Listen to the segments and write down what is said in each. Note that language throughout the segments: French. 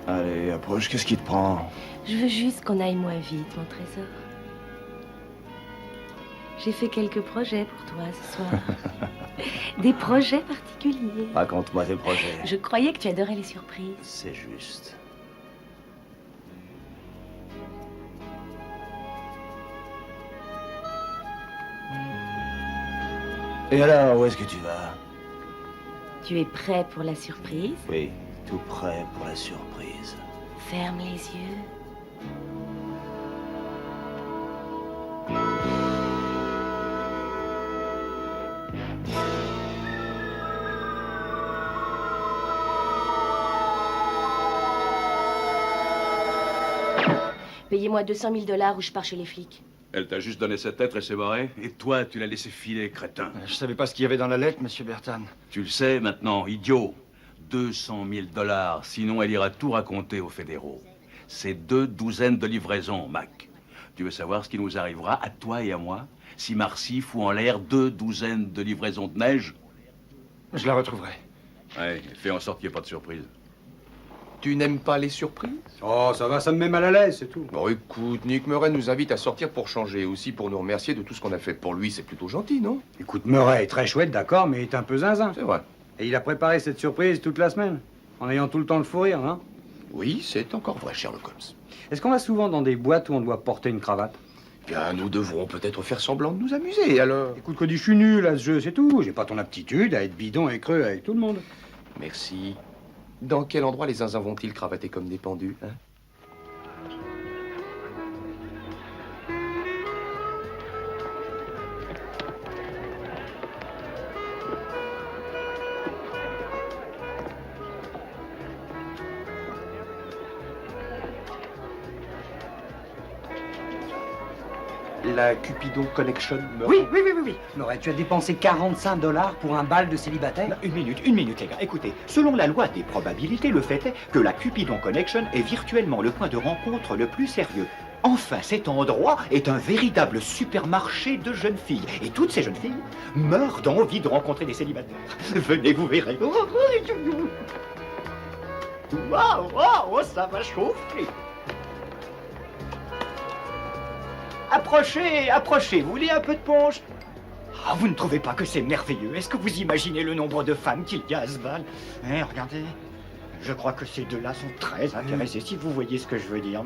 Allez, approche, qu'est-ce qui te prend? Je veux juste qu'on aille moins vite, mon trésor. J'ai fait quelques projets pour toi ce soir. Des projets particuliers. Raconte-moi tes projets. Je croyais que tu adorais les surprises. C'est juste. Et alors, où est-ce que tu vas? Tu es prêt pour la surprise? Oui, tout prêt pour la surprise. Ferme les yeux. Payez-moi 200 000 $ ou je pars chez les flics. Elle t'a juste donné cette lettre et s'est barrée. Et toi, tu l'as laissé filer, crétin. Je savais pas ce qu'il y avait dans la lettre, monsieur Bertan. Tu le sais maintenant, idiot. 200 000 $, sinon elle ira tout raconter aux fédéraux. C'est 2 douzaines de livraisons, Mac. Tu veux savoir ce qui nous arrivera, à toi et à moi, si Marcy fout en l'air 2 douzaines de livraisons de neige? Je la retrouverai. Ouais, fais en sorte qu'il n'y ait pas de surprise. Tu n'aimes pas les surprises? Oh, ça va, ça me met mal à l'aise, c'est tout. Bon, écoute, Nick Murray nous invite à sortir pour changer, aussi pour nous remercier de tout ce qu'on a fait pour lui. C'est plutôt gentil, non? Écoute, Murray est très chouette, d'accord, mais il est un peu zinzin. C'est vrai. Et il a préparé cette surprise toute la semaine, en ayant tout le temps le fou rire, hein. Oui, c'est encore vrai, Sherlock Holmes. Est-ce qu'on va souvent dans des boîtes où on doit porter une cravate? Bien, nous devrons peut-être faire semblant de nous amuser, alors. Écoute, Cody, je suis nul à ce jeu, c'est tout. J'ai pas ton aptitude à être bidon et creux avec tout le monde. Merci. Dans quel endroit les zinzins vont-ils cravater comme des pendus, hein? La Cupidon Connection Murray. Oui. Murray, tu as dépensé 45 $ pour un bal de célibataire? Une minute, les gars. Écoutez, selon la loi des probabilités, le fait est que la Cupidon Connection est virtuellement le point de rencontre le plus sérieux. Enfin, cet endroit est un véritable supermarché de jeunes filles. Et toutes ces jeunes filles meurent d'envie de rencontrer des célibataires. Venez, vous verrez. Waouh, ça va chauffer. Approchez, vous voulez un peu de punch? Ah, vous ne trouvez pas que c'est merveilleux? Est-ce que vous imaginez le nombre de femmes qu'il y a à ce bal? Regardez, je crois que ces deux-là sont très intéressés, si vous voyez ce que je veux dire.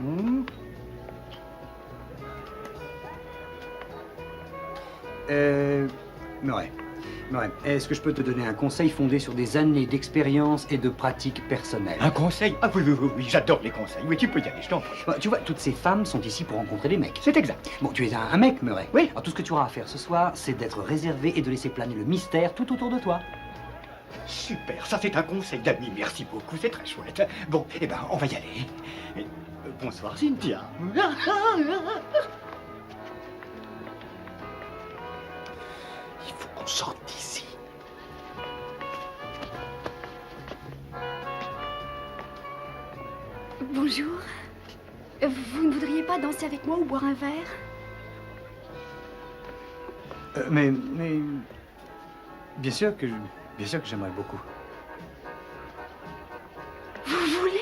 Murray, est-ce que je peux te donner un conseil fondé sur des années d'expérience et de pratiques personnelles? Un conseil? Ah oui, j'adore les conseils. Oui, tu peux y aller, je t'en prie. Bah, tu vois, toutes ces femmes sont ici pour rencontrer des mecs. C'est exact. Bon, tu es un mec, Murray. Oui. Alors, tout ce que tu auras à faire ce soir, c'est d'être réservé et de laisser planer le mystère tout autour de toi. Super, ça c'est un conseil d'amis, merci beaucoup, c'est très chouette. Bon, eh ben, on va y aller. Bonsoir, Cynthia. Il faut qu'on sorte d'ici. Bonjour. Vous ne voudriez pas danser avec moi ou boire un verre? Mais... Bien sûr que j'aimerais beaucoup. Vous voulez?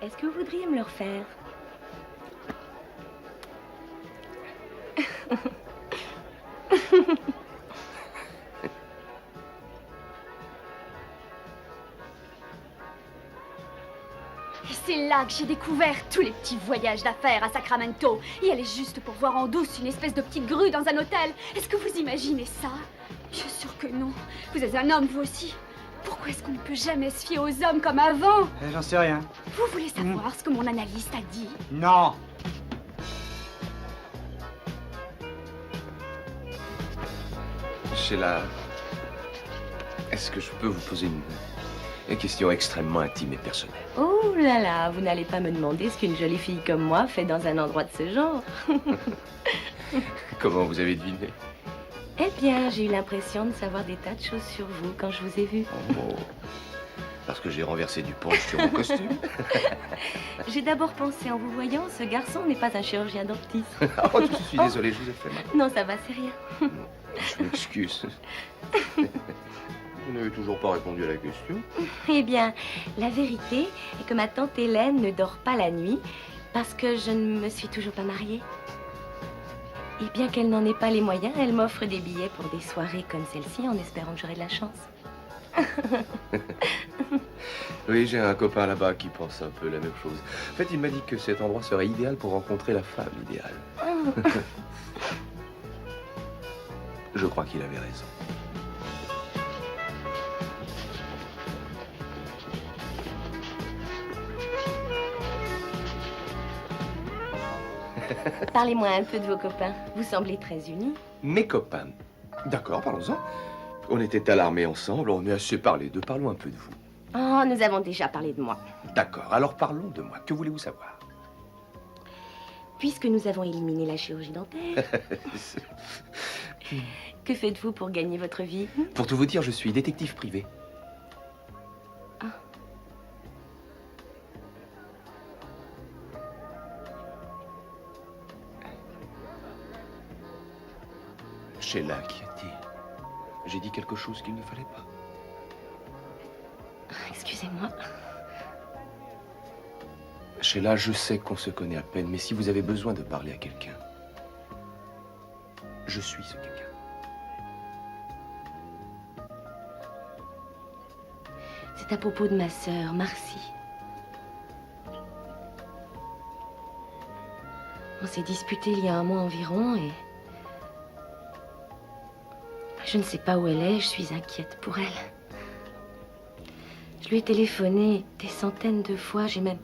Est-ce que vous voudriez me le refaire? Et c'est là que j'ai découvert tous les petits voyages d'affaires à Sacramento. Y aller juste pour voir en douce une espèce de petite grue dans un hôtel. Est-ce que vous imaginez ça? Je suis sûre que non. Vous êtes un homme, vous aussi. Pourquoi est-ce qu'on ne peut jamais se fier aux hommes comme avant? J'en sais rien. Vous voulez savoir ce que mon analyste a dit? Non. Sheila, est-ce que je peux vous poser une question extrêmement intime et personnelle? Oh là là, vous n'allez pas me demander ce qu'une jolie fille comme moi fait dans un endroit de ce genre. Comment vous avez deviné? Eh bien, j'ai eu l'impression de savoir des tas de choses sur vous quand je vous ai vu. Oh, parce que j'ai renversé du punch sur mon costume. J'ai d'abord pensé en vous voyant, ce garçon n'est pas un chirurgien dentiste. Oh, je suis désolé, je vous ai fait mal. Non, ça va, c'est rien. Je m'excuse. Vous n'avez toujours pas répondu à la question. Eh bien, la vérité est que ma tante Hélène ne dort pas la nuit parce que je ne me suis toujours pas mariée. Et bien qu'elle n'en ait pas les moyens, elle m'offre des billets pour des soirées comme celle-ci en espérant que j'aurai de la chance. Oui, j'ai un copain là-bas qui pense un peu la même chose. En fait, il m'a dit que cet endroit serait idéal pour rencontrer la femme idéale. Je crois qu'il avait raison. Parlez-moi un peu de vos copains. Vous semblez très unis. Mes copains. D'accord, parlons-en. On était à l'armée ensemble, on est assez parlé d'eux. Parlons un peu de vous. Oh, nous avons déjà parlé de moi. D'accord, alors parlons de moi. Que voulez-vous savoir? Puisque nous avons éliminé la chirurgie dentaire, que faites-vous pour gagner votre vie? Pour tout vous dire, je suis détective privé. Sheila, qu'y a-t-il? J'ai dit quelque chose qu'il ne fallait pas. Excusez-moi. Sheila, je sais qu'on se connaît à peine, mais si vous avez besoin de parler à quelqu'un, je suis ce quelqu'un. C'est à propos de ma sœur, Marcy. On s'est disputé il y a un mois environ et... je ne sais pas où elle est, je suis inquiète pour elle. Je lui ai téléphoné des centaines de fois, j'ai même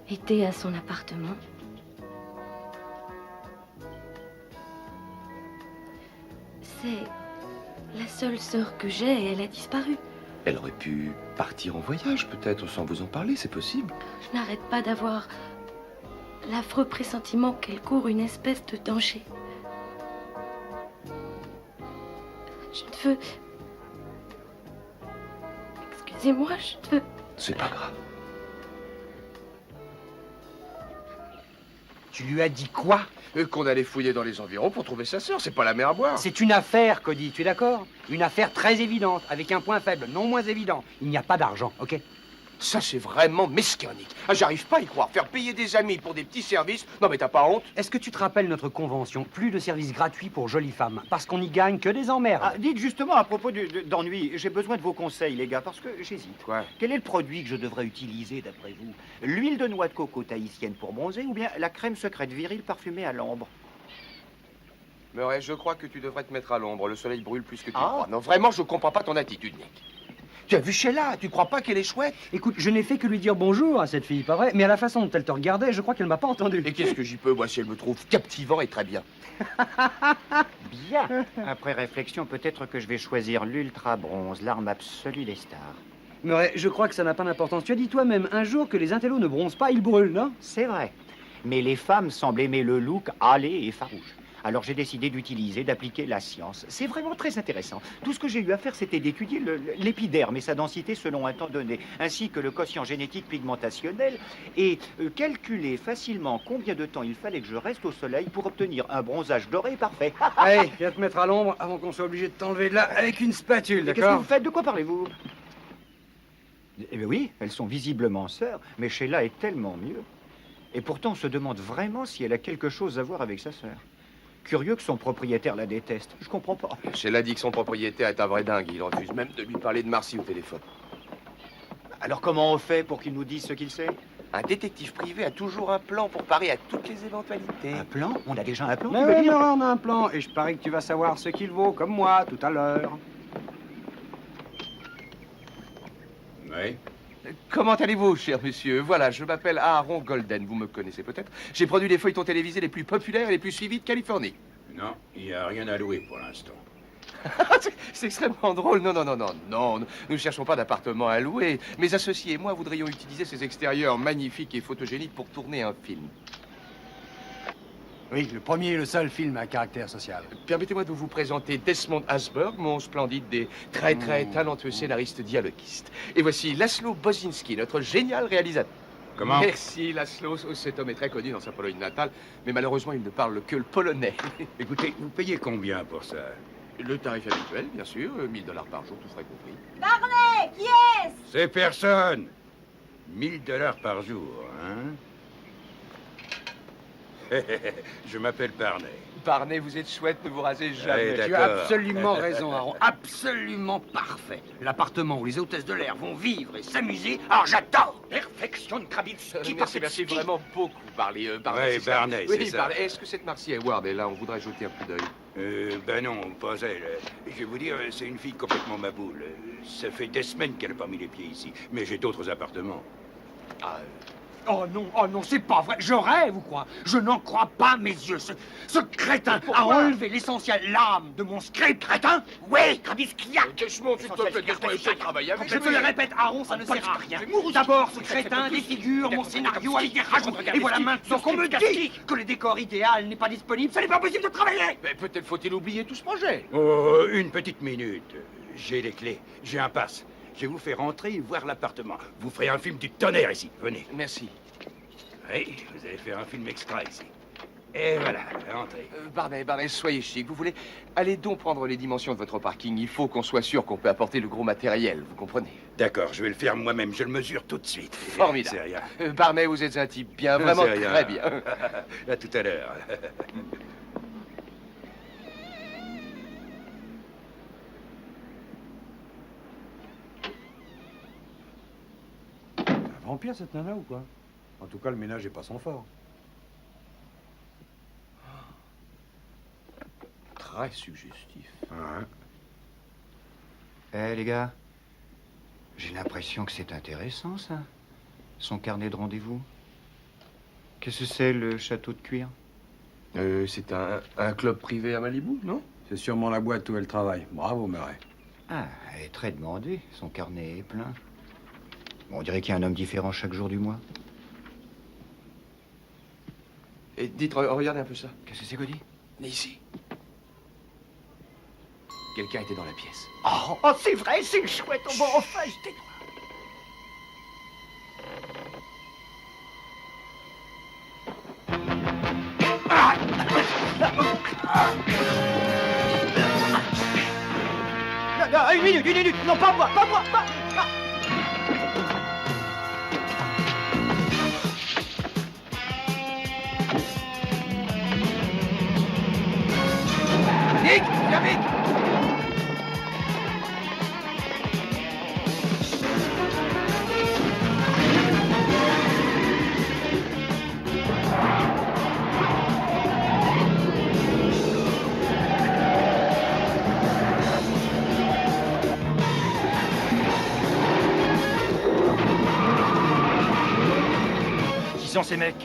été à son appartement. C'est la seule sœur que j'ai et elle a disparu. Elle aurait pu partir en voyage, peut-être, sans vous en parler, c'est possible. Je n'arrête pas d'avoir l'affreux pressentiment qu'elle court une espèce de danger. Je ne veux... Excusez-moi, je ne veux... C'est pas grave. Tu lui as dit quoi? Qu'on allait fouiller dans les environs pour trouver sa sœur, c'est pas la mer à boire. C'est une affaire, Cody, tu es d'accord? Une affaire très évidente, avec un point faible, non moins évident. Il n'y a pas d'argent, ok? Ça, c'est vraiment mesquinique. Ah, j'arrive pas à y croire. Faire payer des amis pour des petits services. Non, mais t'as pas honte? Est-ce que tu te rappelles notre convention? Plus de services gratuits pour jolies femmes, parce qu'on n'y gagne que des emmerdes. Ah, dites justement à propos d'ennui, j'ai besoin de vos conseils, les gars, parce que j'hésite. Quoi? Quel est le produit que je devrais utiliser, d'après vous? L'huile de noix de coco tahitienne pour bronzer ou bien la crème secrète virile parfumée à l'ambre? Murray, je crois que tu devrais te mettre à l'ombre. Le soleil brûle plus que tu Ah. crois. Non, vraiment, je comprends pas ton attitude, Nick. Tu as vu Sheila? Tu crois pas qu'elle est chouette? Écoute, je n'ai fait que lui dire bonjour à cette fille, pas vrai? Mais à la façon dont elle te regardait, je crois qu'elle m'a pas entendu. Et qu'est-ce que j'y peux, moi, si elle me trouve captivant et très bien? Bien. Après réflexion, peut-être que je vais choisir l'ultra bronze, l'arme absolue des stars. Murray, je crois que ça n'a pas d'importance. Tu as dit toi-même un jour que les intellos ne bronzent pas, ils brûlent, non? C'est vrai. Mais les femmes semblent aimer le look hâlé et farouche. Alors j'ai décidé d'appliquer la science. C'est vraiment très intéressant. Tout ce que j'ai eu à faire, c'était d'étudier l'épiderme et sa densité selon un temps donné, ainsi que le quotient génétique pigmentationnel, et calculer facilement combien de temps il fallait que je reste au soleil pour obtenir un bronzage doré parfait. Allez, viens te mettre à l'ombre avant qu'on soit obligé de t'enlever de là avec une spatule, Qu'est-ce que d'accord? vous faites? De quoi parlez-vous? Eh bien oui, elles sont visiblement sœurs, mais Sheila est tellement mieux. Et pourtant, on se demande vraiment si elle a quelque chose à voir avec sa sœur. Curieux que son propriétaire la déteste. Je comprends pas. Sheila dit que son propriétaire est un vrai dingue. Il refuse même de lui parler de Marcy au téléphone. Alors comment on fait pour qu'il nous dise ce qu'il sait? Un détective privé a toujours un plan pour parer à toutes les éventualités. Un plan? On a déjà un plan, tu Mais veux oui, dire? on a un plan, et je parie que tu vas savoir ce qu'il vaut, comme moi, tout à l'heure. Oui. Comment allez-vous, cher monsieur? Voilà, je m'appelle Aaron Golden, vous me connaissez peut-être. J'ai produit les feuilletons télévisés les plus populaires et les plus suivis de Californie. Non, il n'y a rien à louer pour l'instant. C'est extrêmement drôle. Non, nous ne cherchons pas d'appartement à louer. Mes associés et moi voudrions utiliser ces extérieurs magnifiques et photogéniques pour tourner un film. Oui, le premier et le seul film à caractère social. Permettez-moi de vous présenter Desmond Asberg, mon splendide et très talentueux scénariste dialoguiste. Et voici Laszlo Bozinski, notre génial réalisateur. Comment? Merci, Laszlo. Cet homme est très connu dans sa Pologne natale, mais malheureusement, il ne parle que le polonais. Écoutez, vous payez combien pour ça? Le tarif habituel, bien sûr, 1000 $ par jour, tout frais compris. Barney, qui est-ce? C'est personne. 1000 $ par jour, hein? Je m'appelle Barney. Barney, vous êtes chouette, ne vous rasez jamais. Ouais, Tu as d'accord. absolument raison, Aaron. Absolument parfait. L'appartement où les hôtesses de l'air vont vivre et s'amuser. Alors j'adore. Perfection de Kravitsky. Merci vraiment beaucoup, Barney. Ouais, c'est ça. Barney, Oui, c'est ça. Barney. Est-ce que cette Marcy Hayward est là? On voudrait jeter un coup d'œil. Ben non, pas elle. Je vais vous dire, c'est une fille complètement maboule. Ça fait des semaines qu'elle n'a pas mis les pieds ici. Mais j'ai d'autres appartements. Ah, Oh non, c'est pas vrai. Je rêve ou quoi? Je n'en crois pas mes yeux. Ce crétin a enlevé l'essentiel, l'âme de mon script. Crétin? Oui, Kravitsky. Desmond, s'il te plaît, laisse-moi essayer de travailler avec Je te le répète, Aaron, ça ne sert à rien. D'abord, ce crétin défigure mon scénario avec des rajouts. Et voilà maintenant qu'on me dit que le décor idéal n'est pas disponible. Ce n'est pas possible de travailler. Mais peut-être faut-il oublier tout ce projet. Oh, une petite minute. J'ai les clés, j'ai un pass. Je vais vous faire entrer et voir l'appartement. Vous ferez un film du tonnerre ici. Venez. Merci. Oui, vous allez faire un film extra ici. Et voilà, entrez. Barney, soyez chic. Vous voulez... Allez donc prendre les dimensions de votre parking. Il faut qu'on soit sûr qu'on peut apporter le gros matériel, vous comprenez? D'accord, je vais le faire moi-même. Je le mesure tout de suite. Formidable. C'est rien. Barney, vous êtes un type bien, vraiment C'est rien. très bien. À tout à l'heure. Un vampire, cette nana ou quoi? En tout cas, le ménage est pas son fort. Très suggestif. Eh, les gars, j'ai l'impression que c'est intéressant, ça. Son carnet de rendez-vous. Qu'est-ce que c'est, le château de cuir? C'est un club privé à Malibu, non? C'est sûrement la boîte où elle travaille. Bravo, Murray. Ah, elle est très demandée. Son carnet est plein. Bon, on dirait qu'il y a un homme différent chaque jour du mois. Et dites, regardez un peu ça. Qu'est-ce que c'est, Cody? Venez ici. Quelqu'un était dans la pièce. Oh, c'est vrai, c'est chouette. On va enfin jeter. Non, une minute, non, pas moi, pas. Nick, viens vite. Qui sont ces mecs?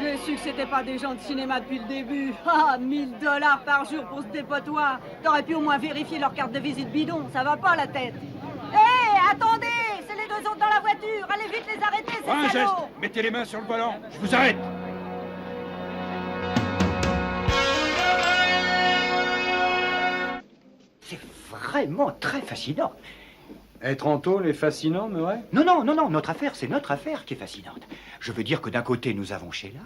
J'ai su que c'était pas des gens de cinéma depuis le début. Ah, 1000 $ par jour pour ce dépotoir. T'aurais pu au moins vérifier leur carte de visite bidon, ça va pas la tête. Hé, attendez! C'est les deux autres dans la voiture. Allez vite les arrêter, ces salauds! Mettez les mains sur le volant. Je vous arrête. C'est vraiment très fascinant. Être en tôle est fascinant, Murray? Non, non, non, non, notre affaire, c'est notre affaire qui est fascinante. Je veux dire que d'un côté, nous avons Sheila,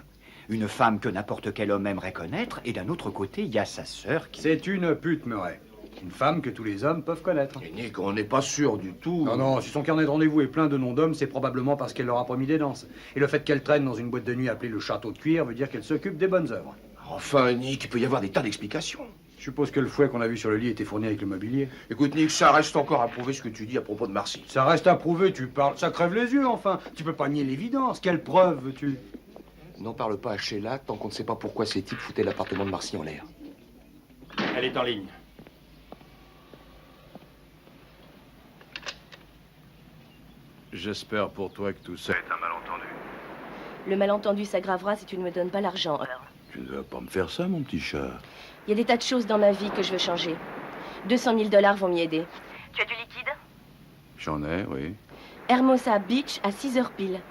une femme que n'importe quel homme aimerait connaître, et d'un autre côté, il y a sa sœur qui... C'est une pute, Murray. Une femme que tous les hommes peuvent connaître. Et Nick, on n'est pas sûr du tout. Non, non, si son carnet de rendez-vous est plein de noms d'hommes, c'est probablement parce qu'elle leur a promis des danses. Et le fait qu'elle traîne dans une boîte de nuit appelée le Château de Cuir veut dire qu'elle s'occupe des bonnes œuvres. Enfin, Nick, il peut y avoir des tas d'explications. Je suppose que le fouet qu'on a vu sur le lit était fourni avec le mobilier. Écoute, Nick, ça reste encore à prouver ce que tu dis à propos de Marcy. Ça reste à prouver, tu parles. Ça crève les yeux, enfin. Tu peux pas nier l'évidence. Quelle preuve veux-tu? N'en parle pas à Sheila tant qu'on ne sait pas pourquoi ces types foutaient l'appartement de Marcy en l'air. Elle est en ligne. J'espère pour toi que tout ça est un malentendu. Le malentendu s'aggravera si tu ne me donnes pas l'argent. Tu ne vas pas me faire ça, mon petit chat. Il y a des tas de choses dans ma vie que je veux changer. 200 000 $ vont m'y aider. Tu as du liquide? J'en ai, oui. Hermosa Beach à 6 heures pile.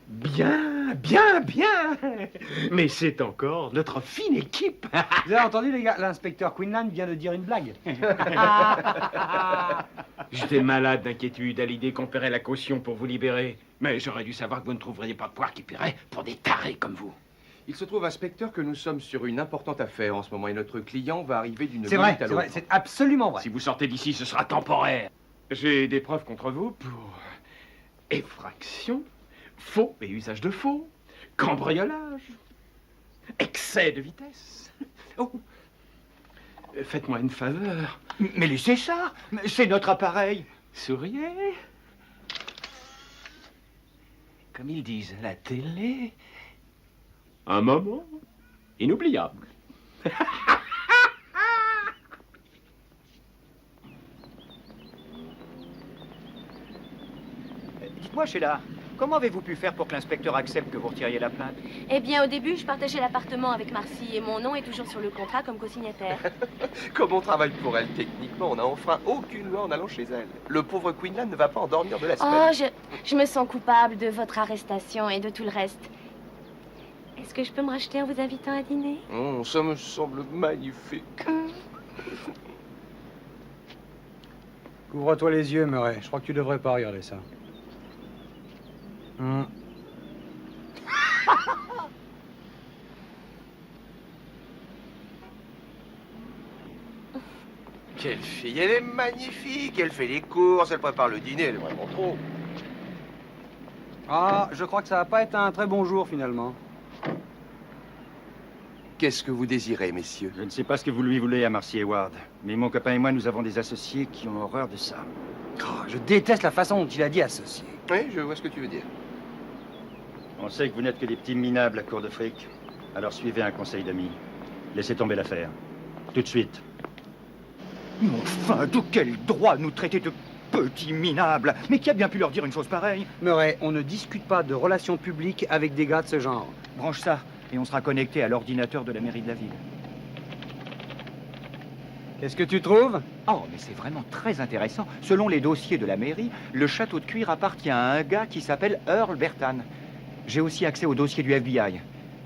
Bien, bien, bien. Mais c'est encore notre fine équipe. Vous avez entendu, les gars? L'inspecteur Quinlan vient de dire une blague. J'étais malade d'inquiétude à l'idée qu'on paierait la caution pour vous libérer. Mais j'aurais dû savoir que vous ne trouveriez pas de poire qui paierait pour des tarés comme vous. Il se trouve, inspecteur, que nous sommes sur une importante affaire en ce moment et notre client va arriver d'une C'est minute vrai, à c'est vrai, l'autre. c'est absolument vrai. Si vous sortez d'ici, ce sera temporaire. J'ai des preuves contre vous pour effraction, faux et usage de faux, cambriolage, excès de vitesse. Oh, faites-moi une faveur. Mais laissez ça. C'est notre appareil. Souriez. Comme ils disent à la télé, un moment inoubliable. Dites-moi, Sheila, comment avez-vous pu faire pour que l'inspecteur accepte que vous retiriez la plainte? Eh bien, au début, je partageais l'appartement avec Marcy et mon nom est toujours sur le contrat comme co-signataire. Comme on travaille pour elle techniquement, on n'a enfreint aucune loi en allant chez elle. Le pauvre Quinlan ne va pas endormir de la semaine. Oh, je me sens coupable de votre arrestation et de tout le reste. Est-ce que je peux me racheter en vous invitant à dîner? Oh, ça me semble magnifique. Couvre-toi les yeux, Murray. Je crois que tu devrais pas regarder ça. Quelle fille, elle est magnifique. Elle fait les courses, elle prépare le dîner, elle est vraiment trop. Ah, je crois que ça va pas être un très bon jour, finalement. Qu'est-ce que vous désirez, messieurs? Je ne sais pas ce que vous lui voulez à Marcy Hayward, mais mon copain et moi, nous avons des associés qui ont horreur de ça. Oh, je déteste la façon dont il a dit associé. Oui, je vois ce que tu veux dire. On sait que vous n'êtes que des petits minables à court de fric. Alors suivez un conseil d'amis. Laissez tomber l'affaire. Tout de suite. Mais enfin, de quel droit nous traiter de petits minables? Mais qui a bien pu leur dire une chose pareille? Murray, on ne discute pas de relations publiques avec des gars de ce genre. Branche ça, et on sera connecté à l'ordinateur de la mairie de la ville. Qu'est-ce que tu trouves? Oh, mais c'est vraiment très intéressant. Selon les dossiers de la mairie, le château de cuir appartient à un gars qui s'appelle Earl Bertan. J'ai aussi accès au dossier du FBI.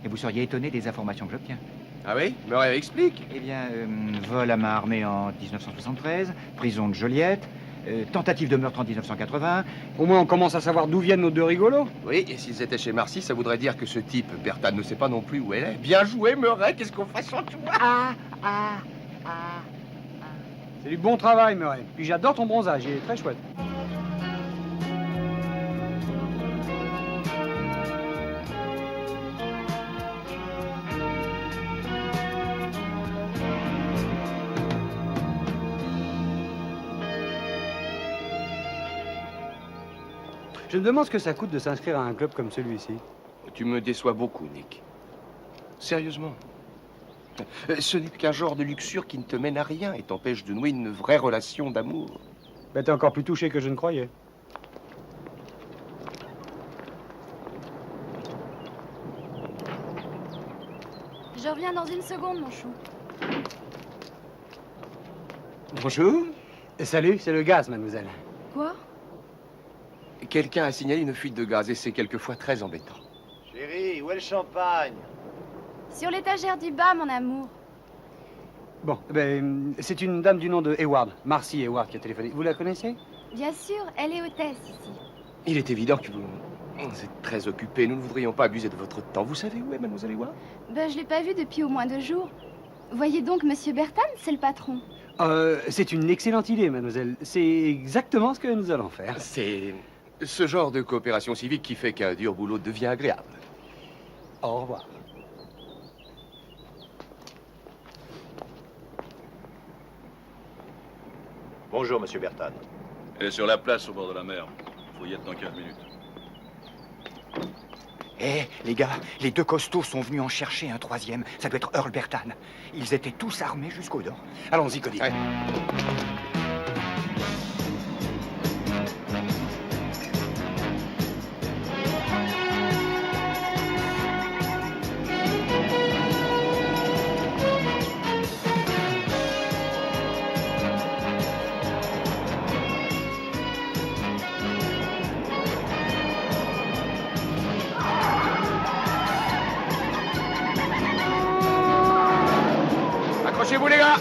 Et vous seriez étonné des informations que j'obtiens. Ah oui? Murray explique. Eh bien, vol à main armée en 1973, prison de Joliette, tentative de meurtre en 1980. Au moins, on commence à savoir d'où viennent nos deux rigolos. Oui, et s'ils étaient chez Marcy, ça voudrait dire que ce type, Bertan, ne sait pas non plus où elle est. Bien joué, Murray, qu'est-ce qu'on fait sans toi? C'est du bon travail, Murray. Puis j'adore ton bronzage, il est très chouette. Je me demande ce que ça coûte de s'inscrire à un club comme celui-ci. Tu me déçois beaucoup, Nick. Sérieusement. Ce n'est qu'un genre de luxure qui ne te mène à rien et t'empêche de nouer une vraie relation d'amour. Ben, t'es encore plus touché que je ne croyais. Je reviens dans une seconde, mon chou. Bonjour. Salut, c'est le gaz, mademoiselle. Quoi? Quelqu'un a signalé une fuite de gaz et c'est quelquefois très embêtant. où est le champagne? Sur l'étagère du bas, mon amour. Bon, c'est une dame du nom de Hayward, Marcy Hayward, qui a téléphoné. Vous la connaissez? Bien sûr, elle est hôtesse ici. Il est évident que vous êtes très occupé. Nous ne voudrions pas abuser de votre temps. Vous savez où est mademoiselle Hayward? Ben, je l'ai pas vue depuis au moins 2 jours. Voyez donc, monsieur Bertan, c'est le patron. C'est une excellente idée, mademoiselle. C'est exactement ce que nous allons faire. C'est ce genre de coopération civique qui fait qu'un dur boulot devient agréable. Au revoir. Bonjour, monsieur Bertan. Elle est sur la place au bord de la mer. Faut y être dans 15 minutes. Les gars, les 2 costauds sont venus en chercher un 3e. Ça doit être Earl Bertan. Ils étaient tous armés jusqu'aux dents. Allons-y, Cody. Ouais. Accrochez-vous, les gars!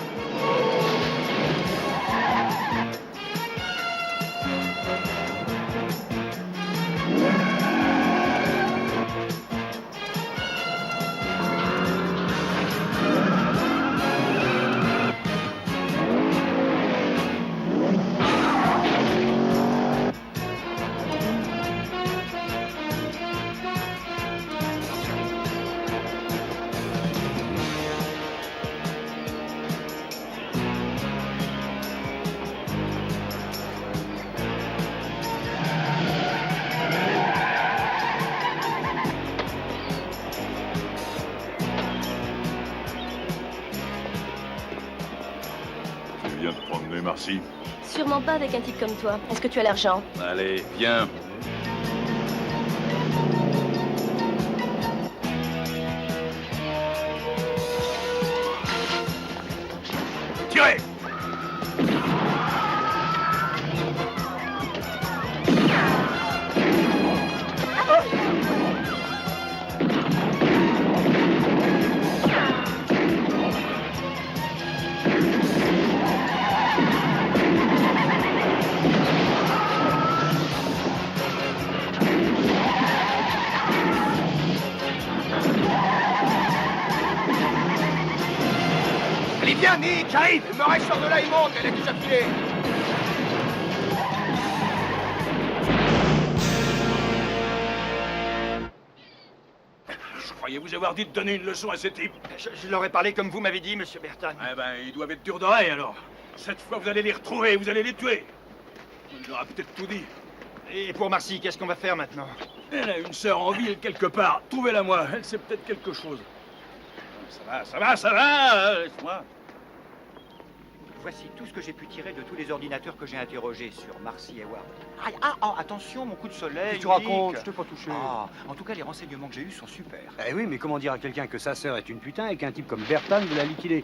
Tu viens te promener, Marcy? Sûrement pas avec un type comme toi. Est-ce que tu as l'argent? Allez, viens. Tirez! Allez, viens, Nick! J'arrive! Murray sort de là, il monte, elle est déjà filée! Je croyais vous avoir dit de donner une leçon à ces types. Je leur ai parlé comme vous m'avez dit, monsieur Bertan. Eh ben, ils doivent être durs d'oreille, alors. Cette fois, vous allez les retrouver, vous allez les tuer. On leur a peut-être tout dit. Et pour Marcy, qu'est-ce qu'on va faire maintenant? Elle a une sœur en ville quelque part. Trouvez-la moi, elle sait peut-être quelque chose. Ça va, laisse-moi. Voici tout ce que j'ai pu tirer de tous les ordinateurs que j'ai interrogés sur Marcy Hayward. Attention, mon coup de soleil. Qu'est-ce que tu racontes? Nick. Je t'ai pas touché. En tout cas, les renseignements que j'ai eus sont super. Eh oui, mais comment dire à quelqu'un que sa sœur est une putain et qu'un type comme Bertan veut la liquider?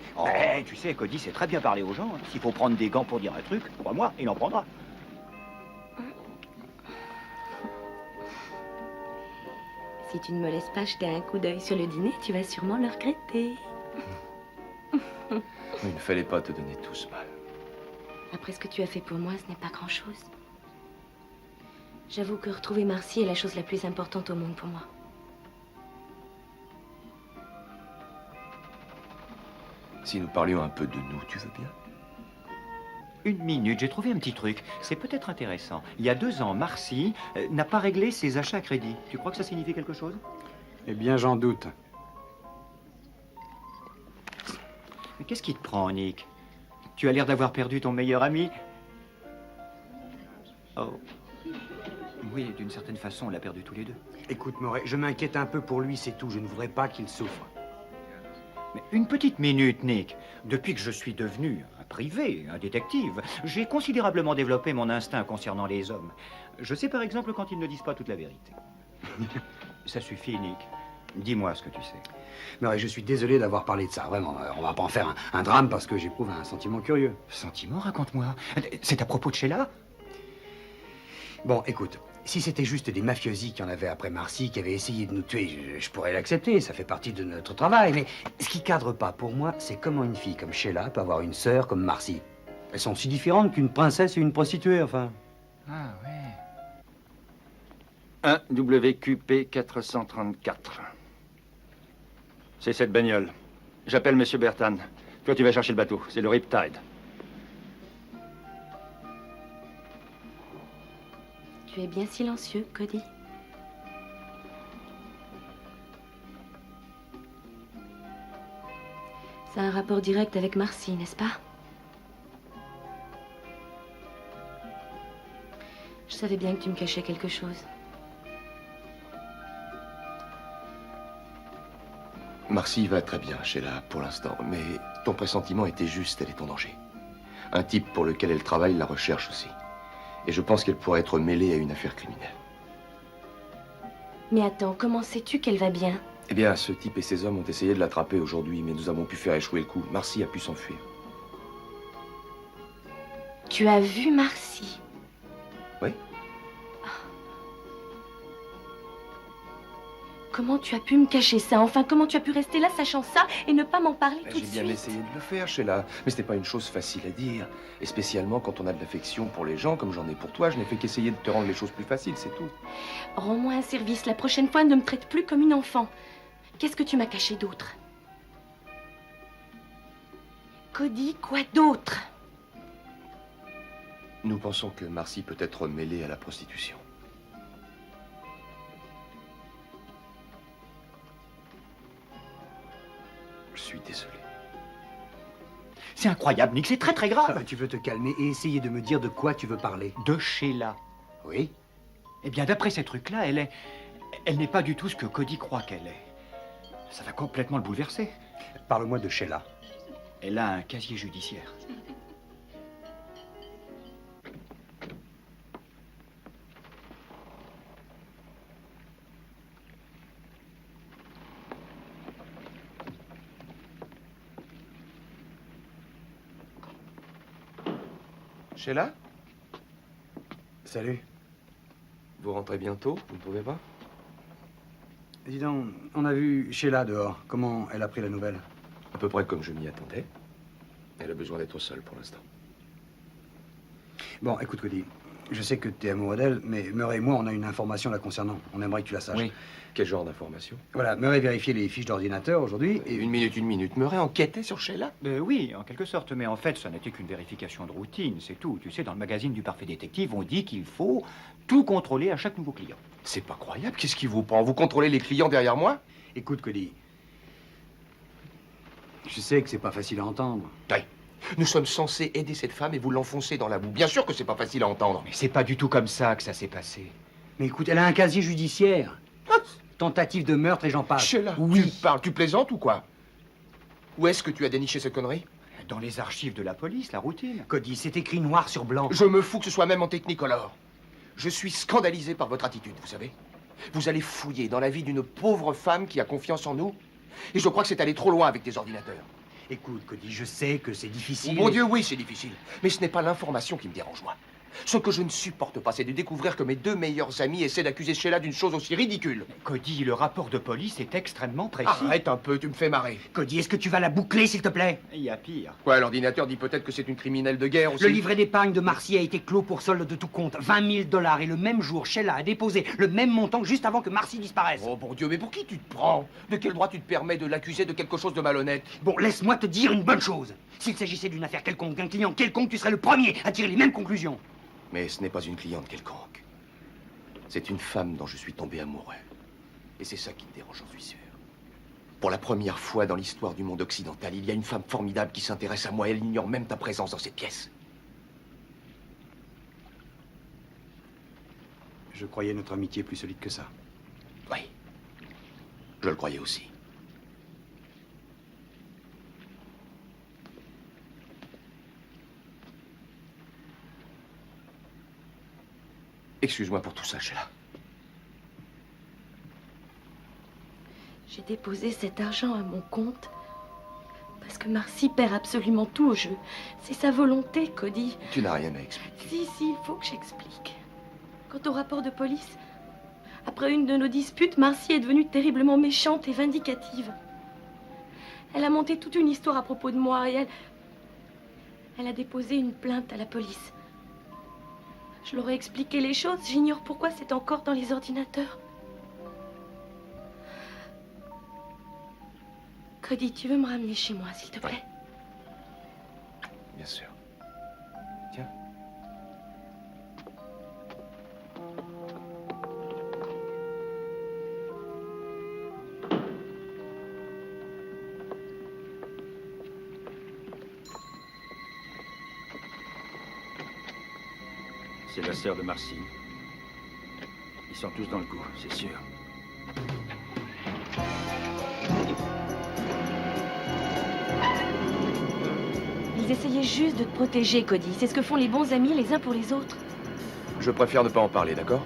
Tu sais, Cody sait très bien parler aux gens. S'il faut prendre des gants pour dire un truc, crois-moi, il en prendra. Si tu ne me laisses pas jeter un coup d'œil sur le dîner, tu vas sûrement le regretter. Il ne fallait pas te donner tout ce mal. Après ce que tu as fait pour moi, ce n'est pas grand-chose. J'avoue que retrouver Marcy est la chose la plus importante au monde pour moi. Si nous parlions un peu de nous, tu veux bien? Une minute, j'ai trouvé un petit truc. C'est peut-être intéressant. Il y a 2 ans, Marcy n'a pas réglé ses achats à crédit. Tu crois que ça signifie quelque chose? Eh bien, j'en doute. Mais qu'est-ce qui te prend, Nick? Tu as l'air d'avoir perdu ton meilleur ami. Oh. Oui, d'une certaine façon, on l'a perdu tous les deux. Écoute, Murray, je m'inquiète un peu pour lui, c'est tout. Je ne voudrais pas qu'il souffre. Mais une petite minute, Nick. Depuis que je suis devenu un privé, un détective, j'ai considérablement développé mon instinct concernant les hommes. Je sais par exemple quand ils ne disent pas toute la vérité. Ça suffit, Nick. Dis-moi ce que tu sais. Murray, je suis désolé d'avoir parlé de ça, vraiment. On va pas en faire un drame parce que j'éprouve un sentiment curieux. Sentiment, raconte-moi. C'est à propos de Sheila? Bon, écoute, Si c'était juste des mafiosi qui en avaient après Marcy, qui avaient essayé de nous tuer, je pourrais l'accepter, ça fait partie de notre travail. Mais ce qui cadre pas pour moi, c'est comment une fille comme Sheila peut avoir une sœur comme Marcy. Elles sont si différentes qu'une princesse et une prostituée, enfin. Ah ouais. 1 WQP 434. C'est cette bagnole. J'appelle Monsieur Bertan. Toi, tu vas chercher le bateau. C'est le Riptide. Tu es bien silencieux, Cody. Ça a un rapport direct avec Marcy, n'est-ce pas? Je savais bien que tu me cachais quelque chose. Marcy va très bien, Sheila, pour l'instant. Mais ton pressentiment était juste, elle est en danger. Un type pour lequel elle travaille la recherche aussi. Et je pense qu'elle pourrait être mêlée à une affaire criminelle. Mais attends, comment sais-tu qu'elle va bien? Eh bien, ce type et ses hommes ont essayé de l'attraper aujourd'hui, mais nous avons pu faire échouer le coup. Marcy a pu s'enfuir. Tu as vu Marcy? Oui. Comment tu as pu me cacher ça? Enfin, comment tu as pu rester là sachant ça et ne pas m'en parler tout de J'ai bien suite? essayé de le faire, Sheila. Mais c'était pas une chose facile à dire. Et spécialement quand on a de l'affection pour les gens, comme j'en ai pour toi, je n'ai fait qu'essayer de te rendre les choses plus faciles, c'est tout. Rends-moi un service. La prochaine fois, ne me traite plus comme une enfant. Qu'est-ce que tu m'as caché d'autre? Cody, quoi d'autre? Nous pensons que Marcy peut être mêlée à la prostitution. Je suis désolé. C'est incroyable, Nick, c'est très très grave. Tu veux te calmer et essayer de me dire de quoi tu veux parler? De Sheila. Oui. Eh bien, d'après ces trucs-là, elle n'est pas du tout ce que Cody croit qu'elle est. Ça va complètement le bouleverser. Parle-moi de Sheila. Elle a un casier judiciaire. Sheila? Salut. Vous rentrez bientôt, vous ne pouvez pas? Dis donc, on a vu Sheila dehors. Comment elle a pris la nouvelle? À peu près comme je m'y attendais. Elle a besoin d'être seule pour l'instant. Bon, écoute, Cody, je sais que tu es amoureux d'elle, mais Murray et moi, on a une information la concernant. On aimerait que tu la saches. Oui. Quel genre d'information? Voilà, Murray vérifiait les fiches d'ordinateur aujourd'hui et... Une minute. Murray enquêtait sur Sheila? Oui, en quelque sorte, mais en fait, ça n'était qu'une vérification de routine, c'est tout. Tu sais, dans le magazine du Parfait Détective, on dit qu'il faut tout contrôler à chaque nouveau client. C'est pas croyable, qu'est-ce qui vous prend? Vous contrôlez les clients derrière moi? Écoute, Cody, je sais que c'est pas facile à entendre. Oui. Nous sommes censés aider cette femme et vous l'enfoncez dans la boue. Bien sûr que c'est pas facile à entendre. Mais c'est pas du tout comme ça que ça s'est passé. Mais écoute, elle a un casier judiciaire. Tentative de meurtre et j'en passe. Sheila, oui. Tu parles, tu plaisantes ou quoi? Où est-ce que tu as déniché cette connerie? Dans les archives de la police, la routine. Cody, c'est écrit noir sur blanc. Je me fous que ce soit même en technicolor. Je suis scandalisé par votre attitude, vous savez. Vous allez fouiller dans la vie d'une pauvre femme qui a confiance en nous. Et je crois que c'est aller trop loin avec des ordinateurs. Écoute, Cody, je sais que c'est difficile. Oh, mon Dieu, oui, c'est difficile. Mais ce n'est pas l'information qui me dérange, moi. Ce que je ne supporte pas, c'est de découvrir que mes deux meilleurs amis essaient d'accuser Sheila d'une chose aussi ridicule. Cody, le rapport de police est extrêmement précis. Arrête un peu, tu me fais marrer. Cody, est-ce que tu vas la boucler, s'il te plaît? Il y a pire. Quoi, l'ordinateur dit peut-être que c'est une criminelle de guerre aussi? Le livret d'épargne de Marcy a été clos pour solde de tout compte. 20 000 $. Et le même jour, Sheila a déposé le même montant juste avant que Marcy disparaisse. Oh, bon Dieu, mais pour qui tu te prends? De quel droit tu te permets de l'accuser de quelque chose de malhonnête? Bon, laisse-moi te dire une bonne chose. S'il s'agissait d'une affaire quelconque, d'un client quelconque, tu serais le premier à tirer les mêmes conclusions. Mais ce n'est pas une cliente quelconque. C'est une femme dont je suis tombé amoureux. Et c'est ça qui me dérange, j'en suis sûr. Pour la première fois dans l'histoire du monde occidental, il y a une femme formidable qui s'intéresse à moi. Elle ignore même ta présence dans cette pièce. Je croyais notre amitié plus solide que ça. Oui. Je le croyais aussi. Excuse-moi pour tout ça, Sheila. J'ai déposé cet argent à mon compte parce que Marcy perd absolument tout au jeu. C'est sa volonté, Cody. Tu n'as rien à expliquer. Si, il faut que j'explique. Quant au rapport de police, après une de nos disputes, Marcy est devenue terriblement méchante et vindicative. Elle a monté toute une histoire à propos de moi et elle a déposé une plainte à la police. Je leur ai expliqué les choses, j'ignore pourquoi c'est encore dans les ordinateurs. Cody, tu veux me ramener chez moi, s'il te plaît? Bien sûr. Tiens. C'est la sœur de Marcy. Ils sont tous dans le coup, c'est sûr. Ils essayaient juste de te protéger, Cody. C'est ce que font les bons amis les uns pour les autres. Je préfère ne pas en parler, d'accord?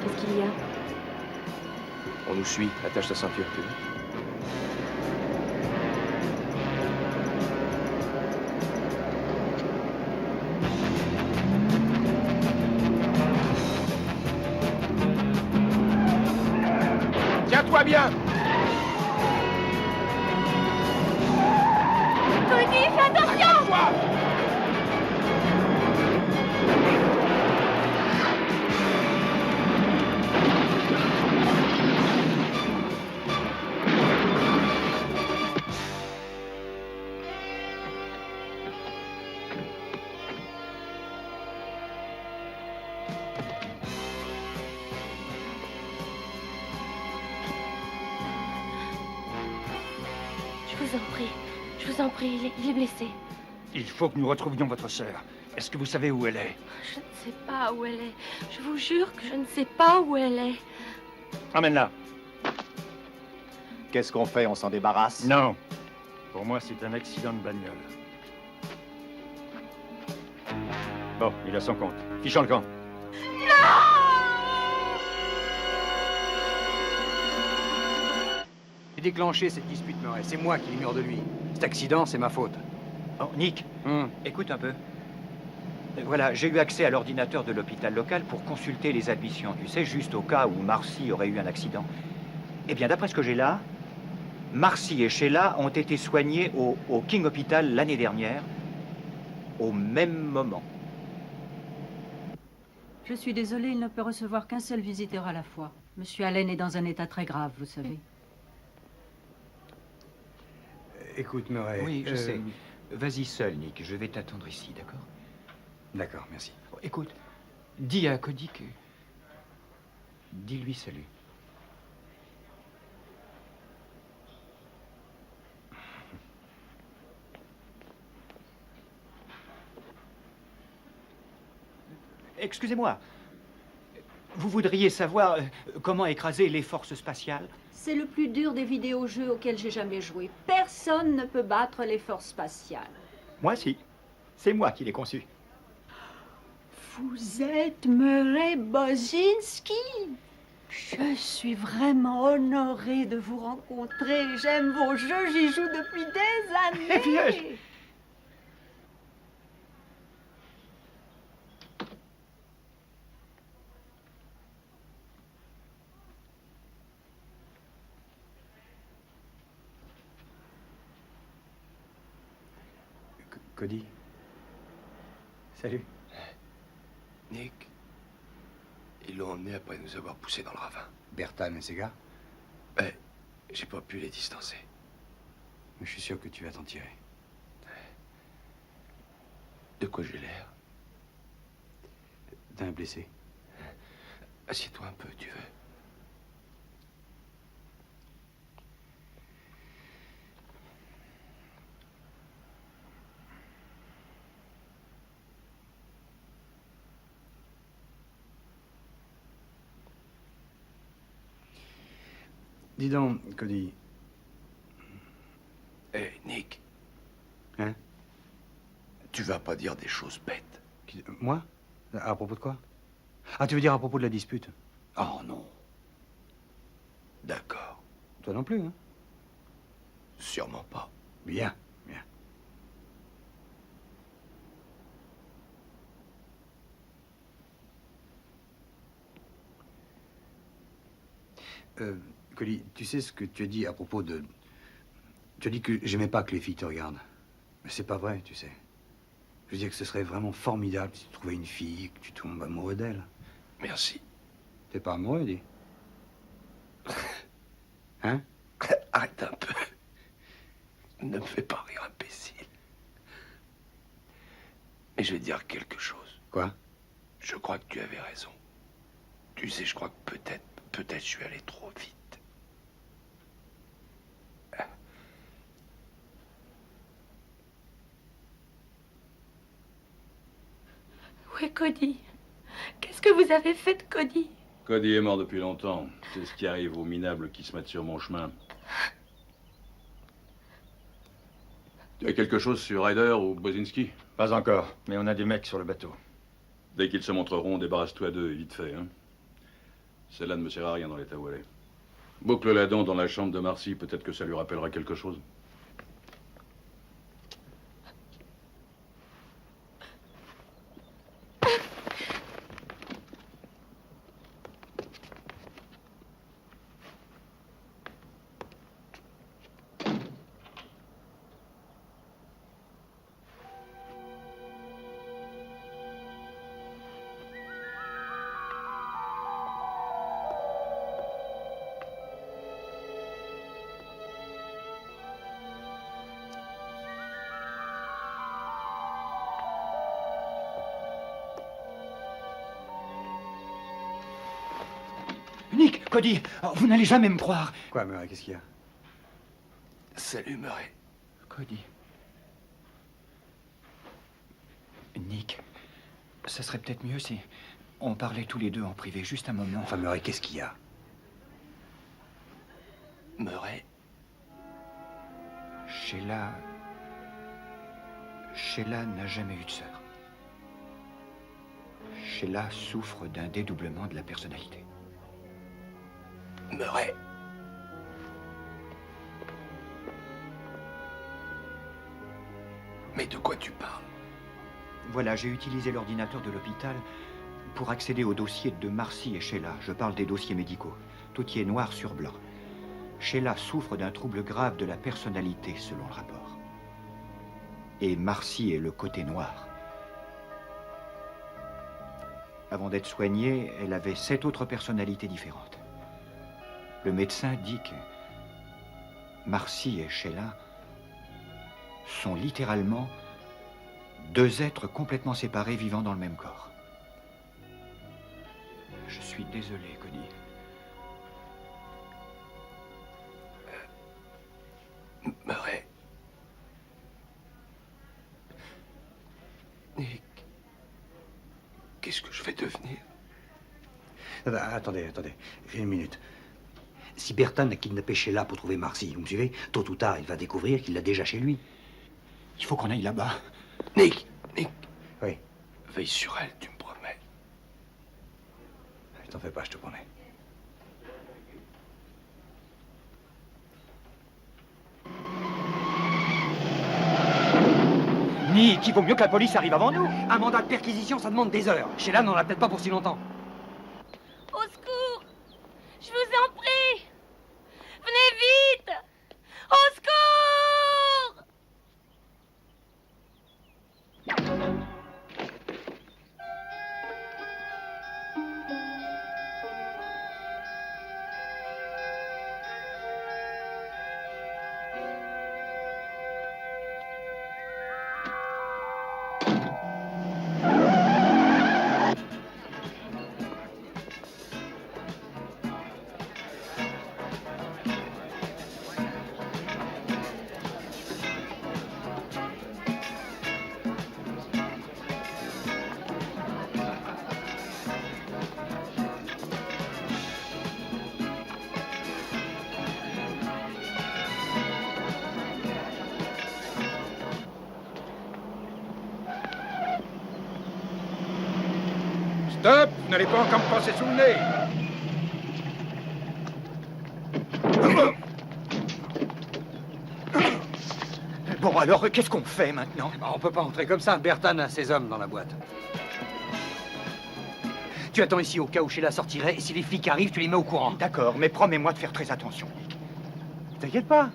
Qu'est-ce qu'il y a? On nous suit. Attache ta ceinture, tu veux? Tiens-toi bien! Cody, fais attention! Toi! Je vous en prie, il est blessé. Il faut que nous retrouvions votre sœur. Est-ce que vous savez où elle est? Je ne sais pas où elle est. Je vous jure que je ne sais pas où elle est. Emmène-la. Qu'est-ce qu'on fait? On s'en débarrasse? Non. Pour moi, c'est un accident de bagnole. Bon, il a son compte. Fichons le camp. J'ai déclenché cette dispute, Murray. C'est moi qui l'ai mis hors de lui. Cet accident, c'est ma faute. Oh, Nick, écoute un peu. Voilà, j'ai eu accès à l'ordinateur de l'hôpital local pour consulter les admissions, tu sais, juste au cas où Marcy aurait eu un accident. Eh bien, d'après ce que j'ai là, Marcy et Sheila ont été soignés au King Hospital l'année dernière, au même moment. Je suis désolée, il ne peut recevoir qu'un seul visiteur à la fois. Monsieur Allen est dans un état très grave, vous savez. Écoute, Murray... Oui, je sais. Vas-y seul, Nick. Je vais t'attendre ici, d'accord? D'accord, merci. Écoute, dis à Cody que... Dis-lui salut. Excusez-moi. Vous voudriez savoir comment écraser les forces spatiales? C'est le plus dur des vidéojeux auxquels j'ai jamais joué. Personne ne peut battre les forces spatiales. Moi, si. C'est moi qui l'ai conçu. Vous êtes Murray Bozinski. Je suis vraiment honorée de vous rencontrer. J'aime vos jeux, j'y joue depuis des années. Eh bien, Cody. Salut. Nick, ils l'ont emmené après nous avoir poussés dans le ravin. Bertan et ses gars? Ouais, j'ai pas pu les distancer. Mais je suis sûr que tu vas t'en tirer. De quoi j'ai l'air? D'un blessé. Assieds-toi un peu, tu veux? Dis donc, Cody. Hé, Nick. Hein? Tu vas pas dire des choses bêtes. Moi? À propos de quoi? Ah, tu veux dire à propos de la dispute? Oh non. D'accord. Toi non plus, hein? Sûrement pas. Bien, bien. Cody, tu sais ce que tu as dit à propos de... Tu as dit que j'aimais pas que les filles te regardent. Mais c'est pas vrai, tu sais. Je veux dire que ce serait vraiment formidable si tu trouvais une fille et que tu tombes amoureux d'elle. Merci. T'es pas amoureux, dis? Hein? Arrête un peu. Ne me fais pas rire, imbécile. Mais je vais te dire quelque chose. Quoi? Je crois que tu avais raison. Tu sais, je crois que peut-être je suis allé trop vite. Où est Cody? Qu'est-ce que vous avez fait de Cody? Cody est mort depuis longtemps. C'est ce qui arrive aux minables qui se mettent sur mon chemin. Tu as quelque chose sur Ryder ou Bozinski? Pas encore, mais on a des mecs sur le bateau. Dès qu'ils se montreront, débarrasse-toi d'eux, et vite fait, hein. Celle-là ne me sert à rien dans l'état où elle est. Boucle-la donc dans la chambre de Marcy, peut-être que ça lui rappellera quelque chose. Nick, Cody, oh, vous n'allez jamais me croire. Quoi, Murray, qu'est-ce qu'il y a? Salut, Murray. Cody. Nick, ça serait peut-être mieux si on parlait tous les deux en privé, juste un moment. Enfin, Murray, qu'est-ce qu'il y a? Murray. Sheila n'a jamais eu de sœur. Sheila souffre d'un dédoublement de la personnalité. Murray. Mais de quoi tu parles? Voilà, j'ai utilisé l'ordinateur de l'hôpital pour accéder aux dossiers de Marcy et Sheila. Je parle des dossiers médicaux. Tout y est noir sur blanc. Sheila souffre d'un trouble grave de la personnalité, selon le rapport. Et Marcy est le côté noir. Avant d'être soignée, elle avait 7 autres personnalités différentes. Le médecin dit que Marcy et Sheila sont littéralement 2 êtres complètement séparés vivant dans le même corps. Je suis désolé, Cody. Murray. Nick. Qu'est-ce que je vais devenir? Attendez, une minute. Si Bertan a kidnappé Sheila pour trouver Marcy, vous me suivez? Tôt ou tard, il va découvrir qu'il l'a déjà chez lui. Il faut qu'on aille là-bas. Nick. Oui. Veille sur elle, tu me promets. T'en fais pas, je te promets. Nick, il vaut mieux que la police arrive avant nous. Un mandat de perquisition, ça demande des heures. Sheila n'en a peut-être pas pour si longtemps. Au secours! Je vous en prie! Venez vite! Au secours! Stop! Vous n'allez pas encore me passer sous le nez! Bon, alors, qu'est-ce qu'on fait maintenant? On peut pas entrer comme ça. Bertan a ses hommes dans la boîte. Tu attends ici au cas où Sheila sortirait, et si les flics arrivent, tu les mets au courant. D'accord, mais promets-moi de faire très attention, Nick. T'inquiète pas.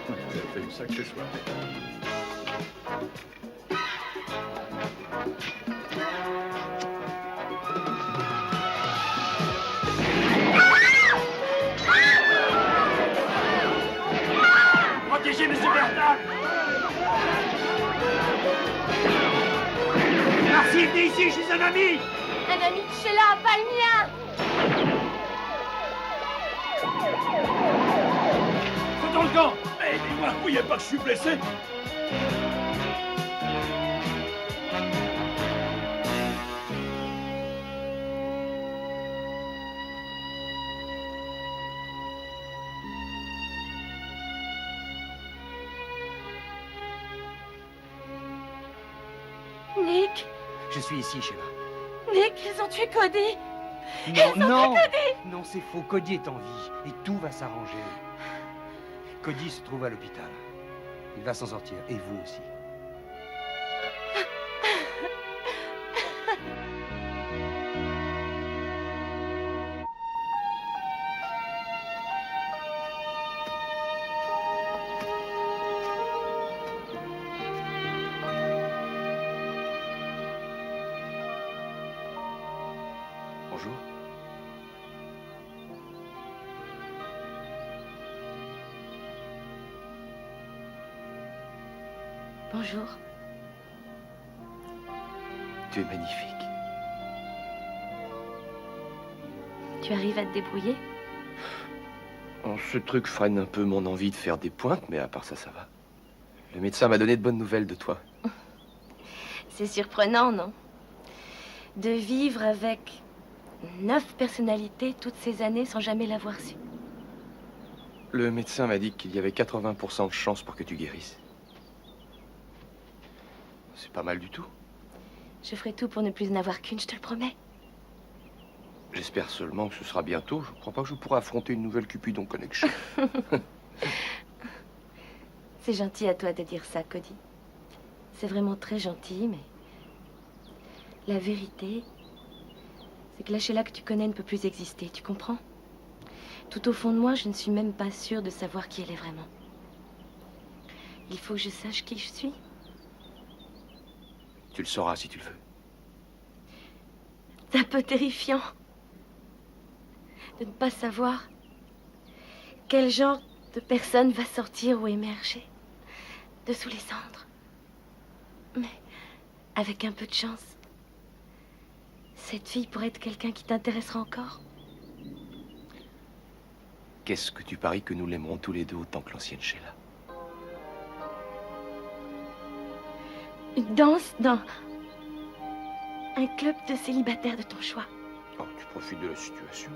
Vous avez fait une sacrée soirée. Protégez Monsieur Bertan! Marcy, venez ici, je suis un ami! Un ami de Sheila, pas le mien! C'est dans le camp! Aidez-moi, vous voyez pas que je suis blessé? Nick, Je suis ici, Sheila. Nick, ils ont tué Cody! Non, non, c'est faux. Cody est en vie et tout va s'arranger. Cody se trouve à l'hôpital. Il va s'en sortir, et vous aussi. Bonjour. Bonjour. Tu es magnifique. Tu arrives à te débrouiller? Oh, ce truc freine un peu mon envie de faire des pointes, mais à part ça, ça va. Le médecin m'a donné de bonnes nouvelles de toi. C'est surprenant, non? De vivre avec 9 personnalités toutes ces années sans jamais l'avoir su. Le médecin m'a dit qu'il y avait 80% de chance pour que tu guérisses. C'est pas mal du tout. Je ferai tout pour ne plus en avoir qu'une, je te le promets. J'espère seulement que ce sera bientôt. Je ne crois pas que je pourrai affronter une nouvelle Cupidon Connection. C'est gentil à toi de dire ça, Cody. C'est vraiment très gentil, mais... La vérité, c'est que la Sheila que tu connais ne peut plus exister, tu comprends? Tout au fond de moi, je ne suis même pas sûre de savoir qui elle est vraiment. Il faut que je sache qui je suis. Tu le sauras si tu le veux. C'est un peu terrifiant de ne pas savoir quel genre de personne va sortir ou émerger de sous les cendres. Mais avec un peu de chance, cette fille pourrait être quelqu'un qui t'intéressera encore. Qu'est-ce que tu paries que nous l'aimerons tous les deux autant que l'ancienne Sheila? Une danse dans un club de célibataires de ton choix. Oh, tu profites de la situation.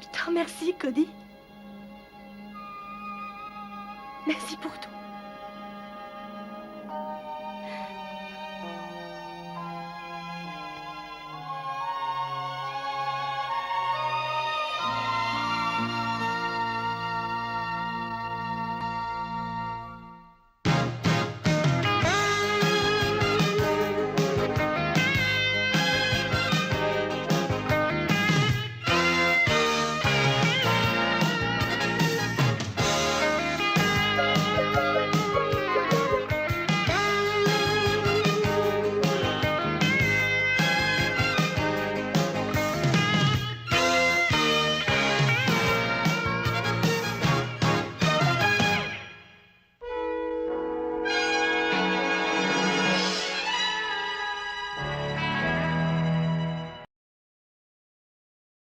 Je te remercie, Cody. Merci pour tout.